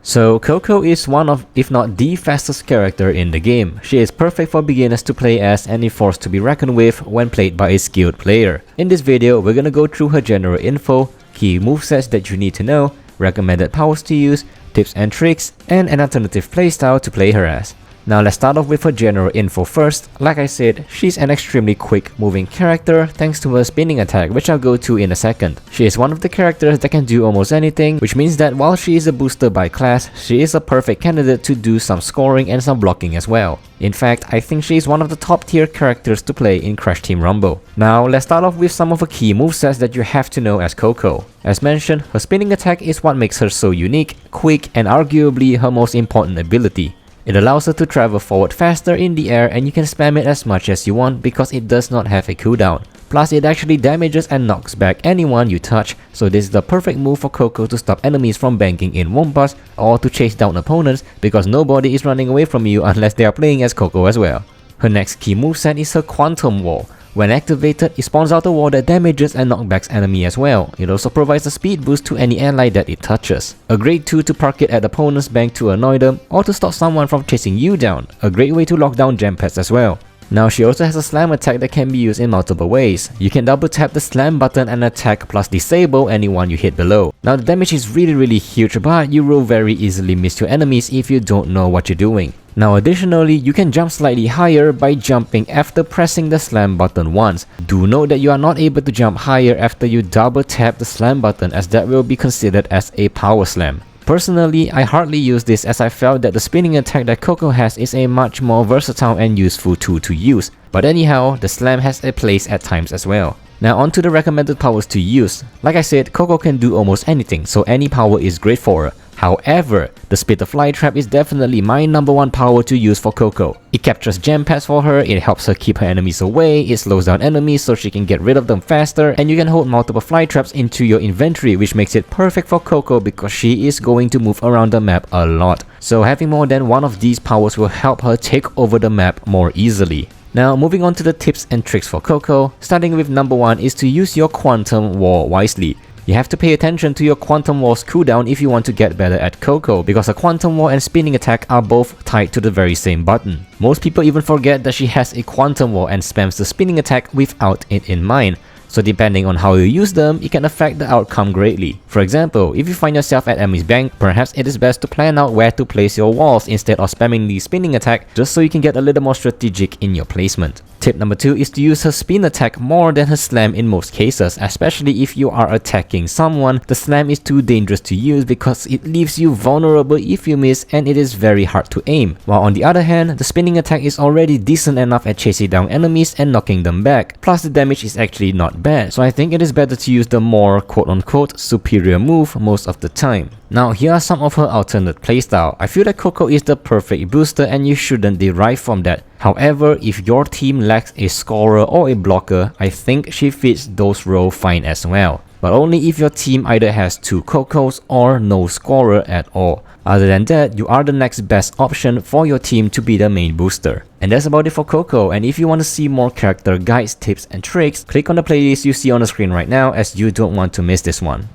So Coco is one of, if not the fastest character in the game. She is perfect for beginners to play as and a force to be reckoned with when played by a skilled player. In this video, we're gonna go through her general info, key movesets that you need to know, recommended powers to use, tips and tricks, and an alternative playstyle to play her as. Now let's start off with her general info first. Like I said, she's an extremely quick moving character thanks to her spinning attack, which I'll go to in a second. She is one of the characters that can do almost anything, which means that while she is a booster by class, she is a perfect candidate to do some scoring and some blocking as well. In fact, I think she is one of the top tier characters to play in Crash Team Rumble. Now let's start off with some of her key movesets that you have to know as Coco. As mentioned, her spinning attack is what makes her so unique, quick, and arguably her most important ability. It allows her to travel forward faster in the air, and you can spam it as much as you want because it does not have a cooldown. Plus, it actually damages and knocks back anyone you touch, so this is the perfect move for Coco to stop enemies from banking in Wumpas or to chase down opponents because nobody is running away from you unless they are playing as Coco as well. Her next key moveset is her Quantum Wall. When activated, it spawns out a wall that damages and knockbacks enemy as well. It also provides a speed boost to any ally that it touches. A great tool to park it at opponent's bank to annoy them or to stop someone from chasing you down. A great way to lock down gem pads as well. Now she also has a slam attack that can be used in multiple ways. You can double tap the slam button and attack plus disable anyone you hit below. Now the damage is really huge, but you will very easily miss your enemies if you don't know what you're doing. Now additionally, you can jump slightly higher by jumping after pressing the slam button once. Do note that you are not able to jump higher after you double tap the slam button, as that will be considered as a power slam. Personally, I hardly use this as I felt that the spinning attack that Coco has is a much more versatile and useful tool to use. But anyhow, the slam has a place at times as well. Now onto the recommended powers to use. Like I said, Coco can do almost anything, so any power is great for her. However, the Spit the Fly Trap is definitely my #1 power to use for Coco. It captures gem pads for her, it helps her keep her enemies away, it slows down enemies so she can get rid of them faster, and you can hold multiple fly traps into your inventory, which makes it perfect for Coco because she is going to move around the map a lot. So having more than one of these powers will help her take over the map more easily. Now moving on to the tips and tricks for Coco, starting with #1 is to use your Quantum Wall wisely. You have to pay attention to your Quantum Wall's cooldown if you want to get better at Coco, because a Quantum Wall and spinning attack are both tied to the very same button. Most people even forget that she has a Quantum Wall and spams the spinning attack without it in mind. So depending on how you use them, it can affect the outcome greatly. For example, if you find yourself at enemy's bank, perhaps it is best to plan out where to place your walls instead of spamming the spinning attack, just so you can get a little more strategic in your placement. Tip #2 is to use her spin attack more than her slam in most cases, especially if you are attacking someone. The slam is too dangerous to use because it leaves you vulnerable if you miss, and it is very hard to aim. While on the other hand, the spinning attack is already decent enough at chasing down enemies and knocking them back, plus the damage is actually not bad, so I think it is better to use the more quote-unquote superior move most of the time. Now here are some of her alternate playstyle. I feel that Coco is the perfect booster and you shouldn't derive from that. However, if your team lacks a scorer or a blocker, I think she fits those roles fine as well. But only if your team either has 2 Cocos or no scorer at all. Other than that, you are the next best option for your team to be the main booster. And that's about it for Coco, and if you want to see more character guides, tips and tricks, click on the playlist you see on the screen right now, as you don't want to miss this one.